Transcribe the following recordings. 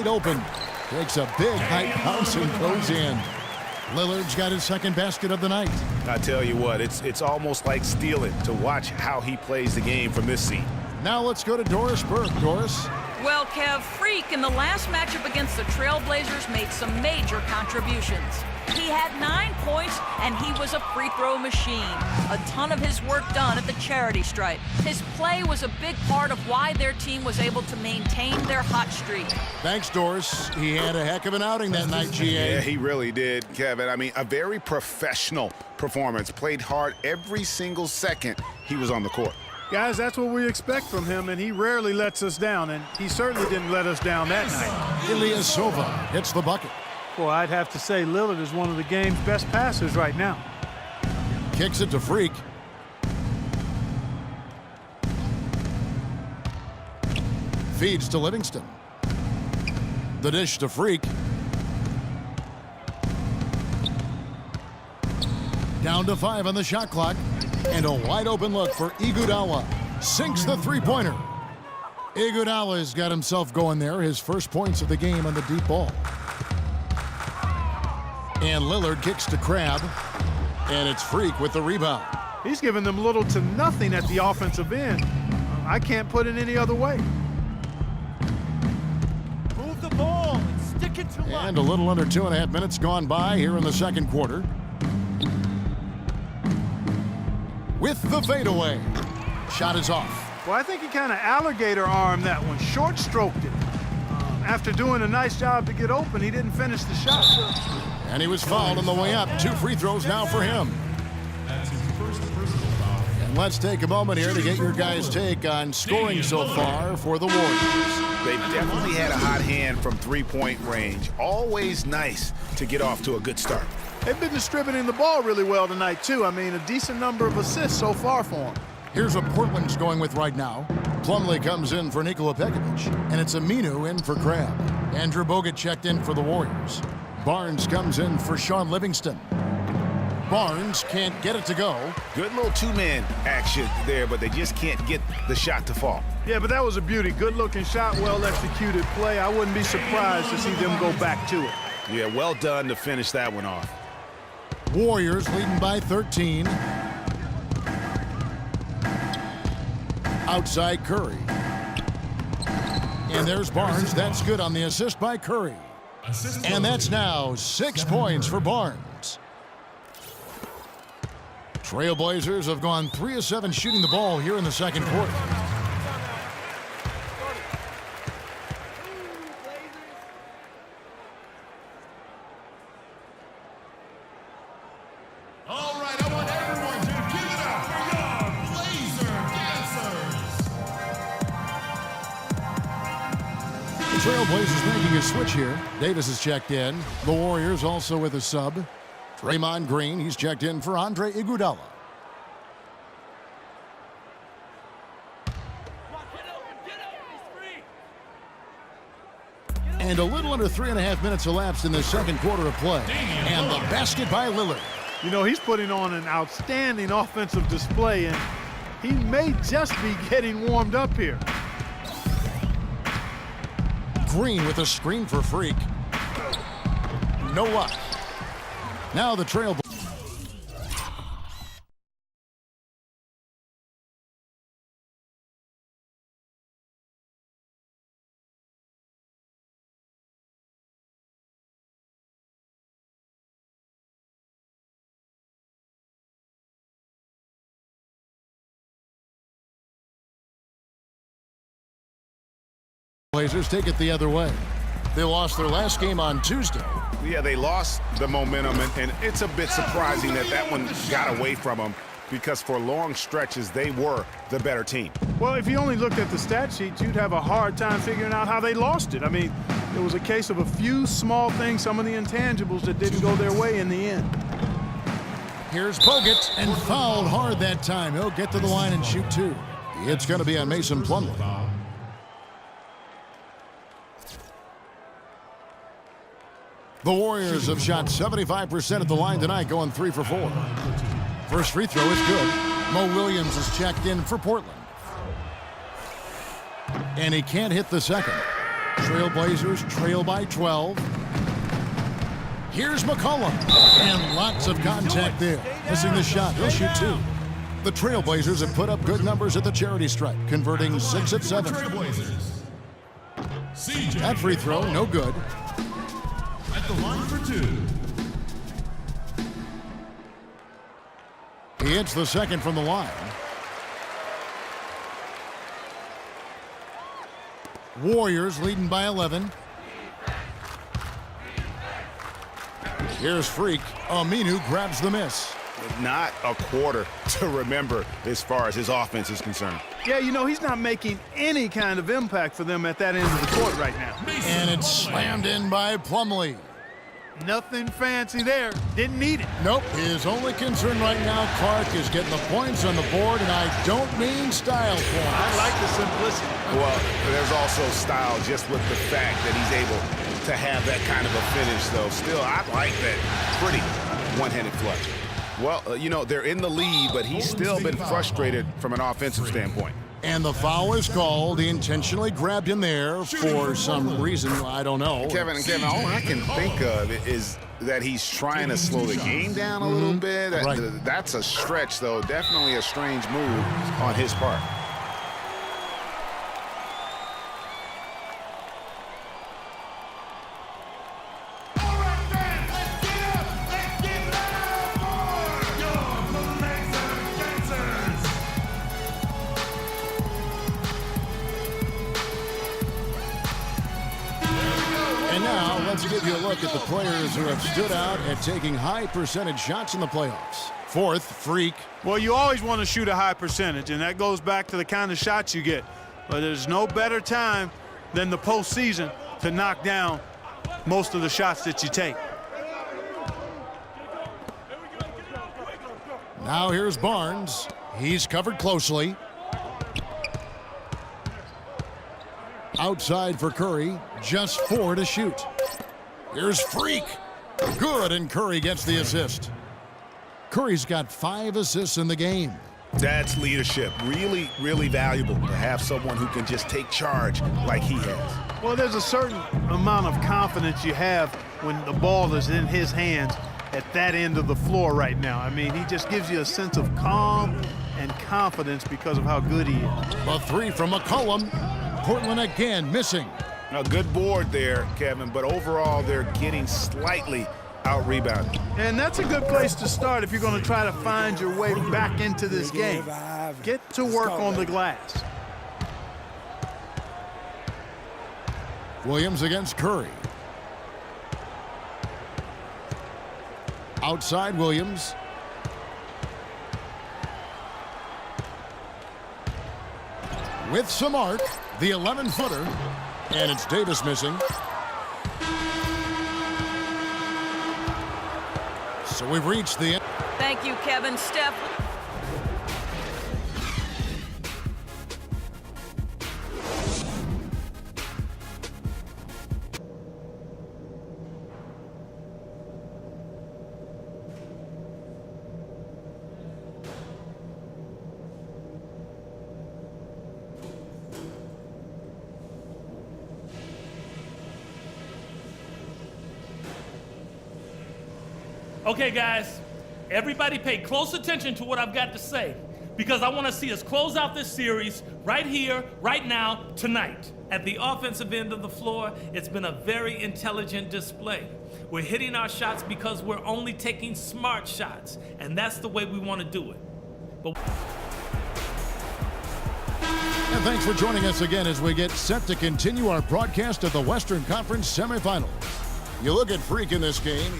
wide open. Takes a big high bounce and goes in. Lillard's got his second basket of the night. I tell you what, it's almost like stealing to watch how he plays the game from this seat. Now let's go to Doris Burke. Doris? Well, Kev, Freak in the last matchup against the Trailblazers made some major contributions. He had 9 points, and he was a free throw machine. A ton of his work done at the charity stripe. His play was a big part of why their team was able to maintain their hot streak. Thanks, Doris. He had a heck of an outing that night, GA. Yeah, he really did, Kevin. I mean, a very professional performance. Played hard every single second he was on the court. Guys, that's what we expect from him, and he rarely lets us down, and he certainly didn't let us down that night. Ilyasova hits the bucket. Well, I'd have to say Lillard is one of the game's best passers right now. Kicks it to Freak. Feeds to Livingston. The dish to Freak. Down to 5 on the shot clock. And a wide open look for Iguodala. Sinks the three-pointer. Iguodala's got himself going there. His first points of the game on the deep ball. And Lillard kicks to Crabbe. And it's Freak with the rebound. He's given them little to nothing at the offensive end. I can't put it any other way. Move the ball and stick it to line. And a little under 2.5 minutes gone by here in the second quarter. With the fadeaway. Shot is off. Well, I think he kind of alligator armed that one, short stroked it. After doing a nice job to get open, he didn't finish the shot. And he was fouled on the way up. 2 free throws now for him. And let's take a moment here to get your guys' take on scoring so far for the Warriors. They've definitely had a hot hand from three-point range. Always nice to get off to a good start. They've been distributing the ball really well tonight, too. I mean, a decent number of assists so far for them. Here's what Portland's going with right now. Plumlee comes in for Nikola Pekovic, and it's Aminu in for Crabbe. Andrew Bogut checked in for the Warriors. Barnes comes in for Sean Livingston. Barnes can't get it to go. Good little two-man action there, but they just can't get the shot to fall. Yeah, but that was a beauty. Good-looking shot, well-executed play. I wouldn't be surprised to see them go back to it. Yeah, well done to finish that one off. Warriors leading by 13. Outside Curry. And there's Barnes. That's good on the assist by Curry. And that's now 6 points for Barnes. Trailblazers have gone 3 of 7 shooting the ball here in the second quarter. All right, I want everyone to give it up for your Blazer dancers. The Trailblazers making a switch here. Davis is checked in. The Warriors also with a sub. Draymond Green, he's checked in for Andre Iguodala. And a little under 3.5 minutes elapsed in the second quarter of play. And the basket by Lillard. You know, he's putting on an outstanding offensive display, and he may just be getting warmed up here. Green with a screen for Freak. No luck. Now the Trailblazers. Blazers take it the other way. They lost their last game on Tuesday. Yeah, they lost the momentum, and it's a bit surprising that that one got away from them because for long stretches, they were the better team. Well, if you only looked at the stat sheet, you'd have a hard time figuring out how they lost it. I mean, it was a case of a few small things, some of the intangibles that didn't go their way in the end. Here's Bogut, and fouled hard that time. He'll get to the line and shoot 2. It's going to be on Mason Plumlee. The Warriors have shot 75% at the line tonight, going 3 for 4. First free throw is good. Mo Williams is checked in for Portland. And he can't hit the second. Trailblazers trail by 12. Here's McCollum. And lots of contact there. Missing the shot. He'll shoot 2. The Trailblazers have put up good numbers at the charity stripe, converting 6 of 7. Trailblazers. CJ. That free throw, no good. At the line for 2. He hits the second from the line. Warriors leading by 11. Here's Freak. Aminu grabs the miss. Not a quarter to remember as far as his offense is concerned. Yeah, you know, he's not making any kind of impact for them at that end of the court right now. And it's slammed in by Plumlee. Nothing fancy there. Didn't need it. Nope. His only concern right now, Clark, is getting the points on the board, and I don't mean style points. I like the simplicity. Well, there's also style just with the fact that he's able to have that kind of a finish, though. Still, I like that pretty one-handed flush. Well, you know, they're in the lead, but he's still been frustrated from an offensive standpoint. And the foul is called. He intentionally grabbed him there for some reason. I don't know. Kevin, all I can think of is that he's trying to slow the game down a little bit. Right. That's a stretch, though. Definitely a strange move on his part. And now let's give you a look at the players who have stood out at taking high percentage shots in the playoffs. Fourth, Freak. Well, you always want to shoot a high percentage, and that goes back to the kind of shots you get. But there's no better time than the postseason to knock down most of the shots that you take. Now here's Barnes. He's covered closely. Outside for Curry, just 4 to shoot. Here's Freak. Good, and Curry gets the assist. Curry's got 5 assists in the game. That's leadership. Really, really valuable to have someone who can just take charge like he has. Well, there's a certain amount of confidence you have when the ball is in his hands at that end of the floor right now. I mean, he just gives you a sense of calm and confidence because of how good he is. A 3 from McCollum. Portland again missing. A good board there, Kevin, but overall they're getting slightly out-rebounded. And that's a good place to start if you're going to try to find your way back into this game. Get to work on the glass. Williams against Curry. Outside Williams. With some arc, the 11-footer, and it's Davis missing. So we've reached the end. Thank you, Kevin. Steph. Okay, guys, everybody pay close attention to what I've got to say, because I want to see us close out this series right here, right now, tonight. At the offensive end of the floor, it's been a very intelligent display. We're hitting our shots because we're only taking smart shots, and that's the way we want to do it. But And thanks for joining us again as we get set to continue our broadcast of the Western Conference semifinals. You look at Freak in this game.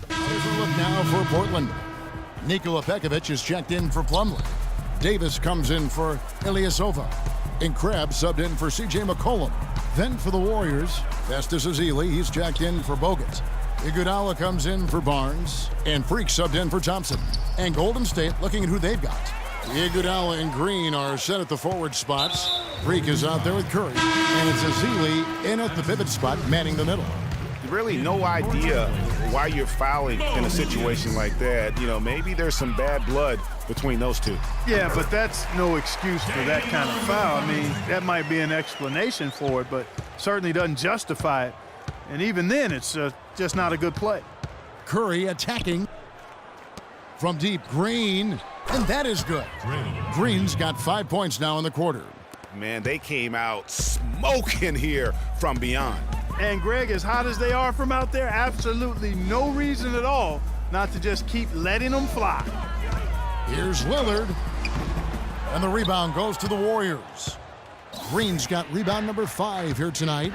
Here's a look now for Portland. Nikola Pekovic is checked in for Plumlee. Davis comes in for Ilyasova. And Krabs subbed in for C.J. McCollum. Then for the Warriors, Festus Ezeli, he's checked in for Bogut. Iguodala comes in for Barnes. And Freak subbed in for Thompson. And Golden State looking at who they've got. Iguodala and Green are set at the forward spots. Freak is out there with Curry. And it's Ezeli in at the pivot spot, manning the middle. really no idea why you're fouling in a situation like that. You know, maybe there's some bad blood between those two. Yeah, but that's no excuse for that kind of foul. I mean, that might be an explanation for it, but certainly doesn't justify it. And even then, it's just not a good play. Curry attacking from deep. Green, and that is good. Green's got 5 points now in the quarter. Man, they came out smoking here from beyond. And Greg, as hot as they are from out there, absolutely no reason at all not to just keep letting them fly. Here's Lillard, and the rebound goes to the Warriors. Green's got rebound number 5 here tonight.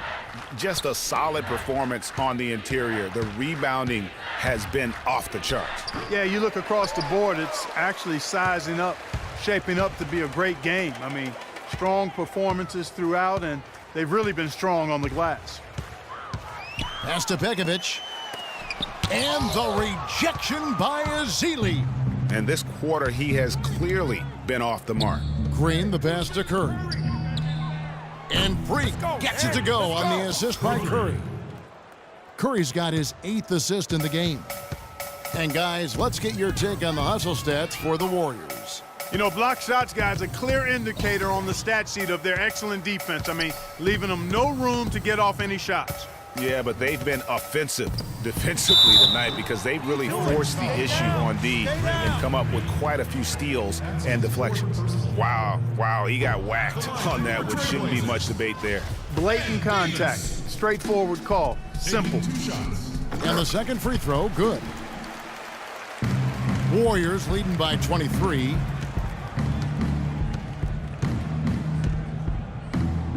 Just a solid performance on the interior. The rebounding has been off the charts. Yeah, you look across the board, it's actually sizing up, shaping up to be a great game. I mean, strong performances throughout, and they've really been strong on the glass. Pass to Pekovic, and the rejection by Ezeli. And this quarter, he has clearly been off the mark. Green, the pass to Curry. And Freak gets it to go on the assist by Curry. Curry's got his 8th assist in the game. And guys, let's get your take on the hustle stats for the Warriors. You know, block shots, guys, a clear indicator on the stat sheet of their excellent defense. I mean, leaving them no room to get off any shots. Yeah, but they've been offensive defensively tonight because they've really forced the issue on D and come up with quite a few steals and deflections. Wow, he got whacked on that, which shouldn't be much debate there. Blatant contact, straightforward call, simple. And the second free throw, good. Warriors leading by 23.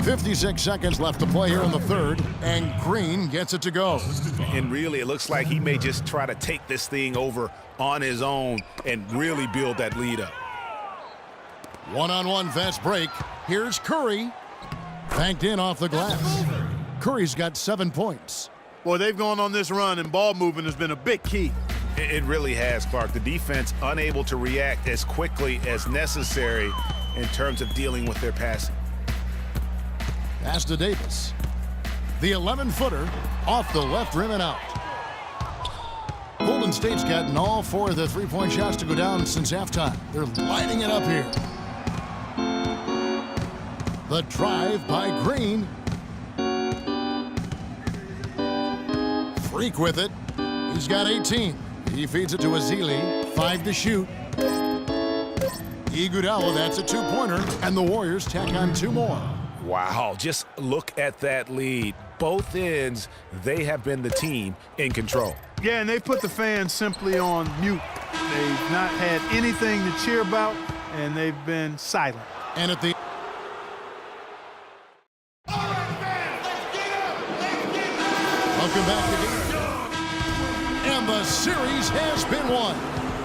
56 seconds left to play here in the third, and Green gets it to go. And really, it looks like he may just try to take this thing over on his own and really build that lead up. One-on-one fast break. Here's Curry. Banked in off the glass. Curry's got 7 points. Boy, they've gone on this run, and ball movement has been a big key. It really has, Clark. The defense unable to react as quickly as necessary in terms of dealing with their passing. Pass to Davis. The 11-footer off the left rim and out. Golden State's gotten all 4 of the three-point shots to go down since halftime. They're lighting it up here. The drive by Green. Freak with it. He's got 18. He feeds it to Ezeli. 5 to shoot. Iguodala, that's a 2-pointer, and the Warriors tack on 2 more. Wow, just look at that lead. Both ends, they have been the team in control. Yeah, and they put the fans simply on mute. They've not had anything to cheer about, and they've been silent. And at the welcome back to game. And the series has been won.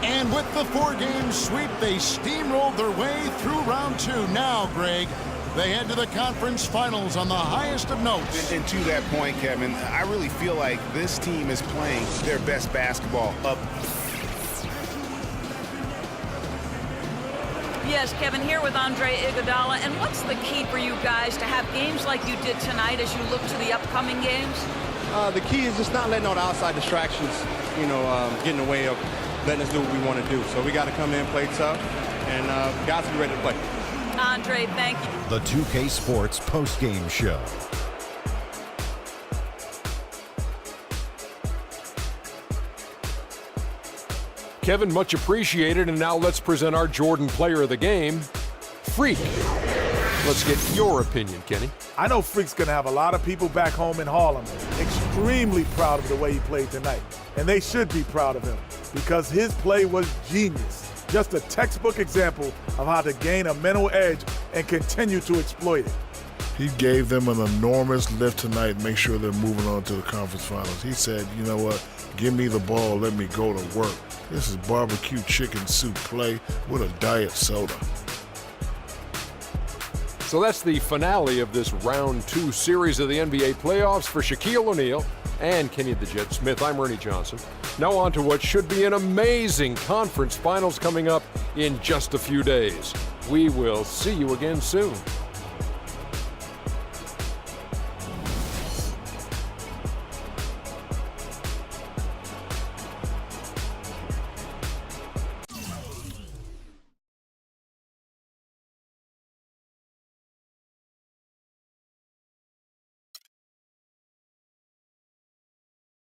And with the 4-game sweep, they steamrolled their way through round 2. Now, Greg, they head to the conference finals on the highest of notes. And to that point, Kevin, I really feel like this team is playing their best basketball up. Yes, Kevin, here with Andre Iguodala. And what's the key for you guys to have games like you did tonight as you look to the upcoming games? The key is just not letting all the outside distractions, get in the way of letting us do what we want to do. So we got to come in, play tough, and guys be ready to play. Andre, thank you. The 2K Sports postgame show. Kevin, much appreciated, and now let's present our Jordan Player of the Game, Freak. Let's get your opinion, Kenny. I know Freak's going to have a lot of people back home in Harlem extremely proud of the way he played tonight. And they should be proud of him because his play was genius. Just a textbook example of how to gain a mental edge and continue to exploit it. He gave them an enormous lift tonight and make sure they're moving on to the conference finals. He said, you know what, give me the ball, let me go to work. This is barbecue chicken soup play with a diet soda. So that's the finale of this round 2 series of the NBA playoffs for Shaquille O'Neal and Kenny the Jet Smith. I'm Ernie Johnson. Now on to what should be an amazing conference finals coming up in just a few days. We will see you again soon.